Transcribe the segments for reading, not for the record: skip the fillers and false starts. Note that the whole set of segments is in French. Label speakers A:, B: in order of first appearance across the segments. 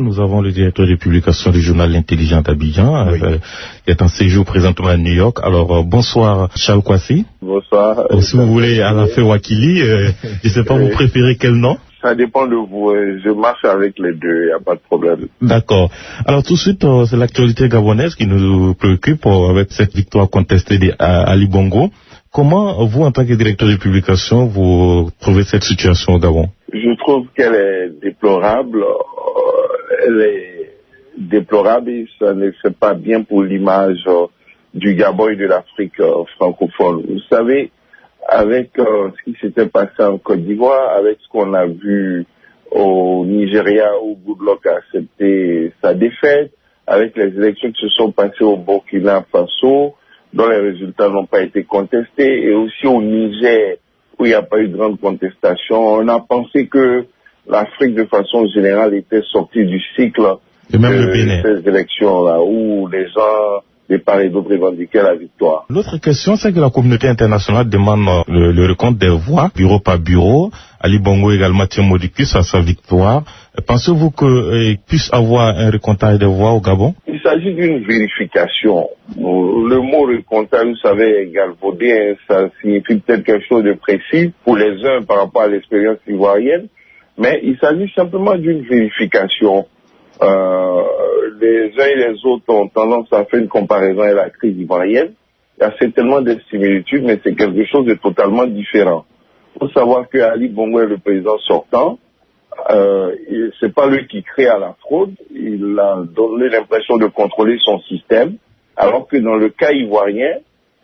A: Nous avons le directeur de publication du journal L'Intelligent d'Abidjan, qui est en séjour présentement à New York. Alors, bonsoir Charles Kwasi.
B: Bonsoir.
A: Si vous voulez à la fin Wakili, je ne sais pas, vous préférez quel nom?
B: Ça dépend de vous. Je marche avec les deux, il n'y a pas de problème.
A: D'accord. Alors tout de suite, c'est l'actualité gabonaise qui nous préoccupe avec cette victoire contestée d'Ali Bongo. Comment, vous, en tant que directeur de publication, vous trouvez cette situation au Gabon?
B: Je trouve qu'elle est déplorable. Elle est déplorable et ça ne fait pas bien pour l'image du Gabon et de l'Afrique francophone. Vous savez, avec ce qui s'était passé en Côte d'Ivoire, avec ce qu'on a vu au Nigeria où Goodluck a accepté sa défaite, avec les élections qui se sont passées au Burkina Faso, dont les résultats n'ont pas été contestés, et aussi au Niger, où il n'y a pas eu de grande contestation. On a pensé que l'Afrique, de façon générale, était sortie du cycle
A: et même de
B: ces élections-là, où les gens, de part et d'autre, revendiquaient la victoire.
A: L'autre question, c'est que la communauté internationale demande le recompte des voix, bureau par bureau. Ali Bongo également tient modicus à sa victoire. Pensez-vous qu'il puisse avoir un recomptage des voix au Gabon?
B: Il s'agit d'une vérification. Le mot recomptage, vous savez, est galvaudé, ça signifie peut-être quelque chose de précis pour les uns par rapport à l'expérience ivoirienne, mais il s'agit simplement d'une vérification. Les uns et les autres ont tendance à faire une comparaison avec la crise ivoirienne. Il y a certainement des similitudes, mais c'est quelque chose de totalement différent. Il faut savoir que Ali Bongo est le président sortant. C'est pas lui qui crée à la fraude. Il a donné l'impression de contrôler son système, alors que dans le cas ivoirien,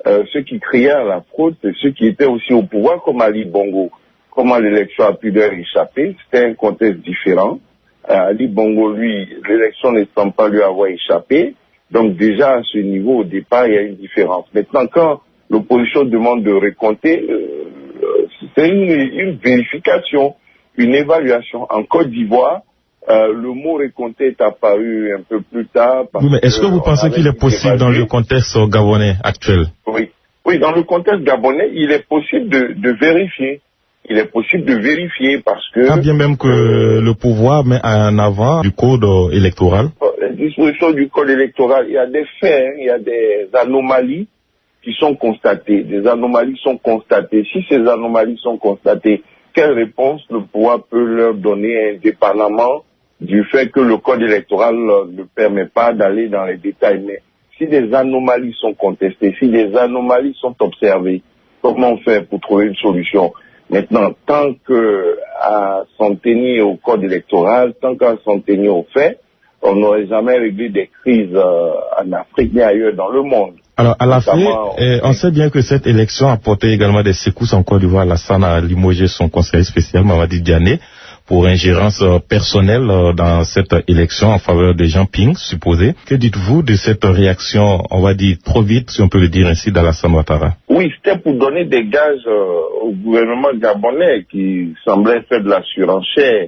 B: ceux qui créaient à la fraude, c'est ceux qui étaient aussi au pouvoir, comme Ali Bongo. Comment l'élection a pu leur échapper? C'était un contexte différent. Ali Bongo, lui, l'élection ne semble pas lui avoir échappé. Donc déjà, à ce niveau, au départ, il y a une différence. Maintenant, quand l'opposition demande de recompter, c'est une vérification, une évaluation. En Côte d'Ivoire, le mot recompter est apparu un peu plus tard.
A: Oui, mais est-ce que vous pensez qu'il est possible dans le contexte gabonais actuel?
B: Oui, dans le contexte gabonais, il est possible de vérifier. Il est possible de vérifier parce que...
A: Quand bien même que le pouvoir met en avant du code électoral.
B: Les dispositions du code électoral, il y a des faits, il y a des anomalies qui sont constatées. Des anomalies sont constatées. Si ces anomalies sont constatées, quelle réponse le pouvoir peut leur donner indépendamment du fait que le code électoral ne permet pas d'aller dans les détails? Mais si des anomalies sont contestées, si des anomalies sont observées, comment faire pour trouver une solution? Maintenant, tant qu'à s'en tenir au code électoral, tant qu'à s'en tenir aux faits, on n'aurait jamais réglé des crises en Afrique ni ailleurs dans le monde.
A: Alors, à la fin, on sait bien que cette élection a porté également des secousses en Côte d'Ivoire. Alassane a limogé son conseiller spécial, Mamadi Diané, pour ingérence personnelle dans cette élection en faveur de Jean Ping, supposé. Que dites-vous de cette réaction, on va dire, trop vite, si on peut le dire ainsi, d'Alassane Ouattara?
B: Oui, c'était pour donner des gages au gouvernement gabonais qui semblait faire de la surenchère.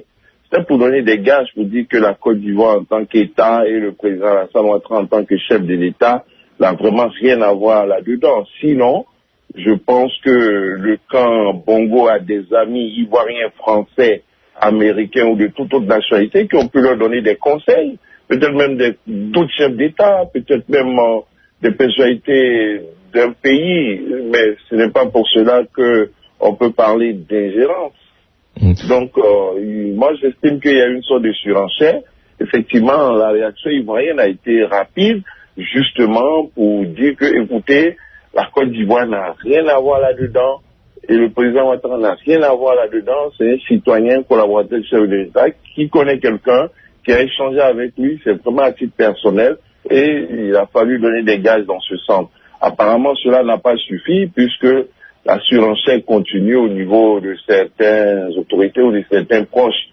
B: C'était pour donner des gages pour dire que la Côte d'Ivoire en tant qu'État et le président Alassane Ouattara en tant que chef de l'État n'a vraiment rien à voir là-dedans. Sinon, je pense que le camp Bongo a des amis ivoiriens, français, américains ou de toute autre nationalité qui ont pu leur donner des conseils, peut-être même d'autres chefs d'État, peut-être même des personnalités d'un pays, mais ce n'est pas pour cela qu'on peut parler d'ingérence. Donc, moi j'estime qu'il y a une sorte de surenchère. Effectivement, la réaction ivoirienne a été rapide, justement pour dire que, écoutez, la Côte d'Ivoire n'a rien à voir là-dedans. Et le président Ouattara n'a rien à voir là-dedans. C'est un citoyen, collaborateur du chef de l'État qui connaît quelqu'un, qui a échangé avec lui, c'est vraiment à titre personnel. Et il a fallu donner des gages dans ce sens. Apparemment, cela n'a pas suffi puisque la surenchère continue au niveau de certaines autorités ou de certains proches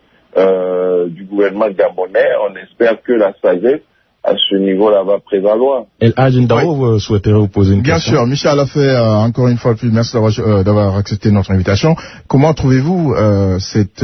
B: du gouvernement gabonais. On espère que la sagesse à ce niveau-là va prévaloir.
A: El Adjindao, vous souhaiterez vous poser une question?
C: Bien sûr, Michel a fait encore une fois plus, merci d'avoir accepté notre invitation. Comment trouvez-vous cette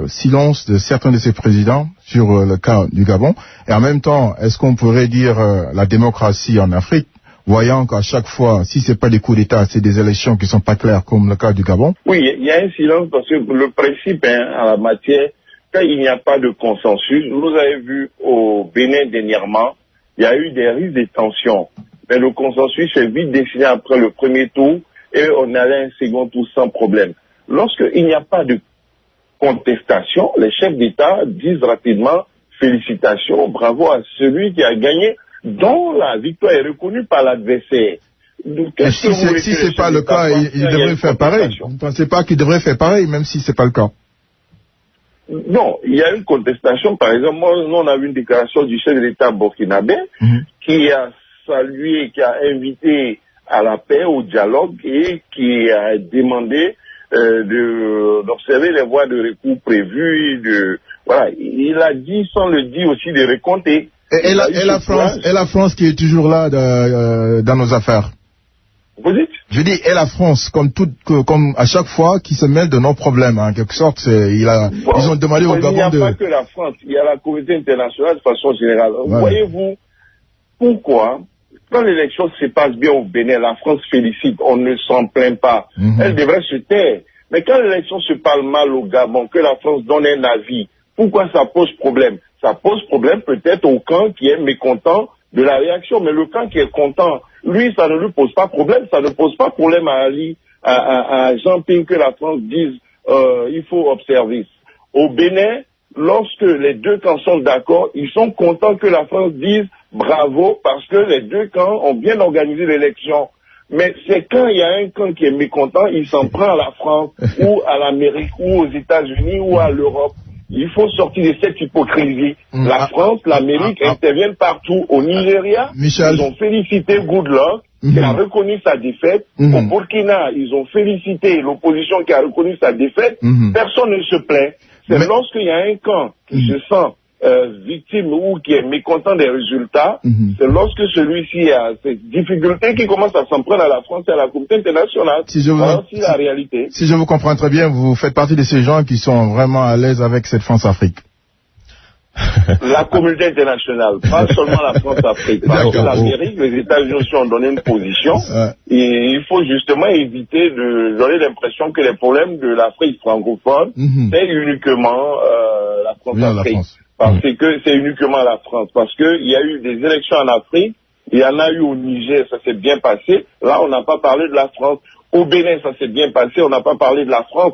C: silence de certains de ces présidents sur le cas du Gabon? Et en même temps, est-ce qu'on pourrait dire la démocratie en Afrique, voyant qu'à chaque fois, si c'est pas des coups d'État, c'est des élections qui sont pas claires comme le cas du Gabon?
B: Oui, il y a un silence parce que le principe en la matière, lorsqu'il n'y a pas de consensus, vous avez vu au Bénin dernièrement, il y a eu des risques de tension. Mais le consensus est vite défini après le premier tour et on allait à un second tour sans problème. Lorsqu'il n'y a pas de contestation, les chefs d'État disent rapidement félicitations, bravo à celui qui a gagné, dont la victoire est reconnue par l'adversaire.
C: Si c'est pas le cas, il devrait faire pareil. Vous ne pensez pas qu'il devrait faire pareil, même si c'est pas le cas?
B: Non, il y a une contestation. Par exemple, nous on a vu une déclaration du chef de l'État burkinabé qui a salué, qui a invité à la paix, au dialogue et qui a demandé d'observer les voies de recours prévues. Voilà, il a dit, sans le dire aussi, de recompter.
C: Et la France qui est toujours là dans nos affaires.
B: Vous dites?
C: Je dis, et la France, comme à chaque fois, qui se mêle de nos problèmes, en quelque sorte, ils ont demandé au Gabon de...
B: Il n'y a pas que la France, il y a la communauté internationale de façon générale. Ouais. Voyez-vous, pourquoi, quand l'élection se passe bien au Bénin, la France félicite, on ne s'en plaint pas. Elle devrait se taire. Mais quand l'élection se passe mal au Gabon, que la France donne un avis, pourquoi ça pose problème? Ça pose problème peut-être au camp qui est mécontent de la réaction, mais le camp qui est content, lui, ça ne lui pose pas problème. Ça ne pose pas problème à Ali, à Jean-Ping que la France dise il faut observer. Au Bénin, lorsque les deux camps sont d'accord, ils sont contents que la France dise bravo parce que les deux camps ont bien organisé l'élection. Mais c'est quand il y a un camp qui est mécontent, il s'en prend à la France ou à l'Amérique ou aux États-Unis ou à l'Europe. Il faut sortir de cette hypocrisie. La France, l'Amérique interviennent partout. Au Nigeria, ils ont félicité Goodluck, qui a reconnu sa défaite. Au Burkina, ils ont félicité l'opposition qui a reconnu sa défaite. Personne ne se plaint. C'est lorsqu'il y a un camp qui se sent victime ou qui est mécontent des résultats, c'est lorsque celui-ci a ces difficultés qui commence à s'en prendre à la France et à la communauté internationale. C'est la réalité.
C: Si je vous comprends très bien, vous faites partie de ces gens qui sont vraiment à l'aise avec cette France-Afrique.
B: La communauté internationale, pas seulement la France-Afrique. Parce que l'Amérique, les États-Unis aussi ont donné une position. Et il faut justement éviter de donner l'impression que les problèmes de l'Afrique francophone, c'est uniquement la France-Afrique. Parce que c'est uniquement la France. Parce qu'il y a eu des élections en Afrique, il y en a eu au Niger, ça s'est bien passé. Là, on n'a pas parlé de la France. Au Bénin, ça s'est bien passé, on n'a pas parlé de la France.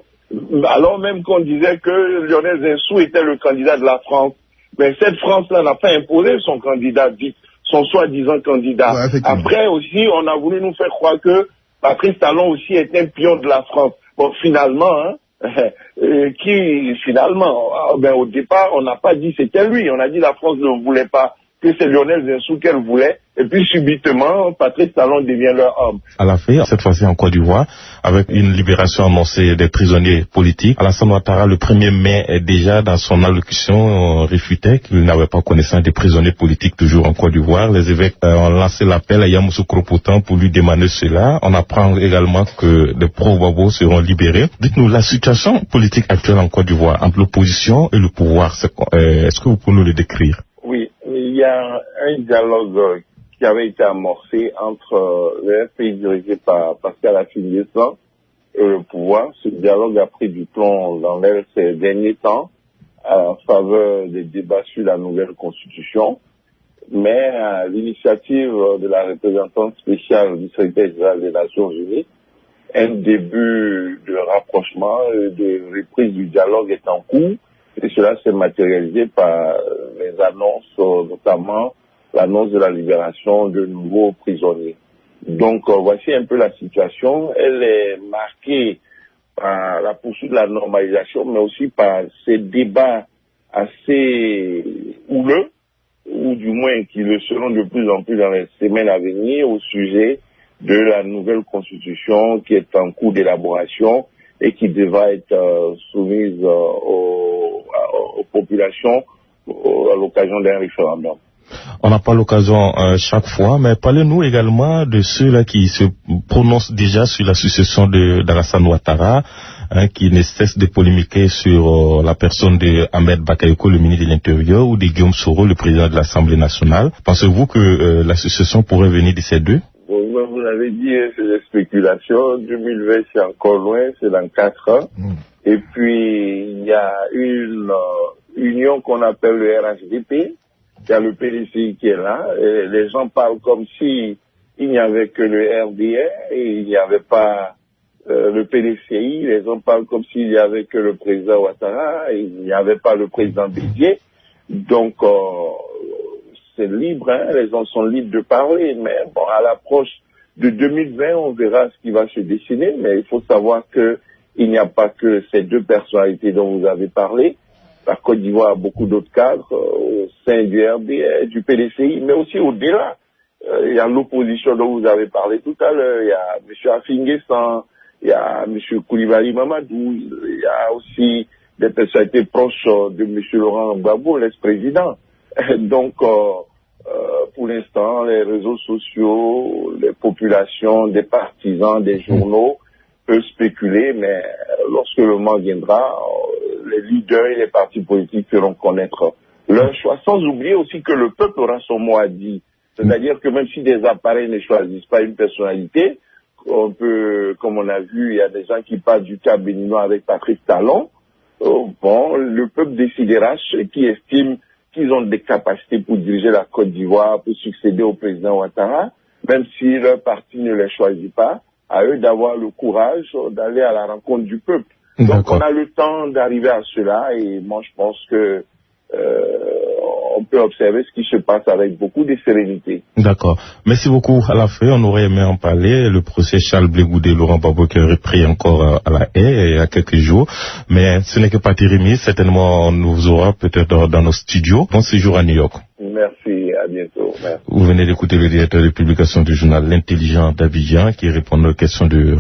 B: Alors même qu'on disait que Lionel Zinsou était le candidat de la France. Mais cette France-là n'a pas imposé son candidat, son soi-disant candidat. Après aussi, on a voulu nous faire croire que Patrice Talon aussi est un pion de la France. Bon, finalement, au départ, on n'a pas dit c'était lui. On a dit la France ne voulait pas, que c'est Lionel Zinsou qu'elle voulait. Et puis subitement, Patrice Talon devient leur homme.
A: À la fin, cette fois-ci en Côte d'Ivoire, avec une libération annoncée des prisonniers politiques, Alassane Ouattara, le 1er mai, déjà dans son allocution, réfutait qu'il n'avait pas connaissance des prisonniers politiques toujours en Côte d'Ivoire. Les évêques ont lancé l'appel à Yamoussoukro Kropotang pour lui demander cela. On apprend également que des pro-Gbagbo seront libérés. Dites-nous, la situation politique actuelle en Côte d'Ivoire, entre l'opposition et le pouvoir, est-ce que vous pouvez nous le décrire?
B: Oui, il y a un dialogue qui avait été amorcé entre le pays dirigé par Pascal Affi-N'Dessan et le pouvoir. Ce dialogue a pris du plomb dans l'air ces derniers temps en faveur des débats sur la nouvelle constitution, mais à l'initiative de la représentante spéciale du secrétaire général des Nations Unies, un début de rapprochement et de reprise du dialogue est en cours, et cela s'est matérialisé par les annonces, notamment l'annonce de la libération de nouveaux prisonniers. Donc voici un peu la situation. Elle est marquée par la poursuite de la normalisation, mais aussi par ces débats assez houleux, ou du moins qui le seront de plus en plus dans les semaines à venir, au sujet de la nouvelle constitution qui est en cours d'élaboration et qui devra être soumise aux populations à l'occasion d'un référendum.
A: On n'a pas l'occasion chaque fois, mais parlez-nous également de ceux-là qui se prononcent déjà sur la succession d'Alassane Ouattara, qui ne cesse de polémiquer sur la personne de Ahmed Bakayoko, le ministre de l'Intérieur, ou de Guillaume Soro, le président de l'Assemblée nationale. Pensez-vous que la succession pourrait venir de ces deux?
B: vous l'avez dit, c'est des spéculations. 2020, c'est encore loin, c'est dans 4 ans. Et puis, il y a une union qu'on appelle le RHDP. Il y a le PDCI qui est là. Et les gens parlent comme si il n'y avait que le RDR et il n'y avait pas le PDCI. Les gens parlent comme s'il n'y avait que le président Ouattara et il n'y avait pas le président Bédié. Donc, c'est libre, hein, les gens sont libres de parler, mais bon, à l'approche de 2020, on verra ce qui va se dessiner, mais il faut savoir que il n'y a pas que ces 2 personnalités dont vous avez parlé. La Côte d'Ivoire a beaucoup d'autres cadres au sein du RDR, du PDCI, mais aussi au-delà. Il y a l'opposition dont vous avez parlé tout à l'heure, il y a M. Afinguessan, il y a M. Koulibaly Mamadou, il y a aussi des personnalités proches de M. Laurent Gbagbo, l'ex-président. Donc, pour l'instant, les réseaux sociaux, les populations, des partisans, des journaux peuvent spéculer, mais lorsque le moment viendra, les leaders et les partis politiques feront connaître leur choix, sans oublier aussi que le peuple aura son mot à dire. C'est-à-dire que même si des appareils ne choisissent pas une personnalité, on peut, comme on a vu, il y a des gens qui parlent du cas béninois avec Patrice Talon. Bon, le peuple décidera ceux qui estiment qu'ils ont des capacités pour diriger la Côte d'Ivoire, pour succéder au président Ouattara, même si leur parti ne les choisit pas, à eux d'avoir le courage d'aller à la rencontre du peuple. Donc on a le temps d'arriver à cela et moi je pense que on peut observer ce qui se passe avec beaucoup de sérénité.
A: D'accord. Merci beaucoup. À la fin, on aurait aimé en parler. Le procès Charles Blé Goudé, Laurent Gbagbo qui est repris encore à la haie il y a quelques jours. Mais ce n'est que pas terminé. Certainement, on nous aura peut-être dans nos studios. Bon séjour à New York.
B: Merci, à bientôt. Merci.
A: Vous venez d'écouter le directeur de publication du journal L'Intelligent d'Abidjan qui répond aux questions de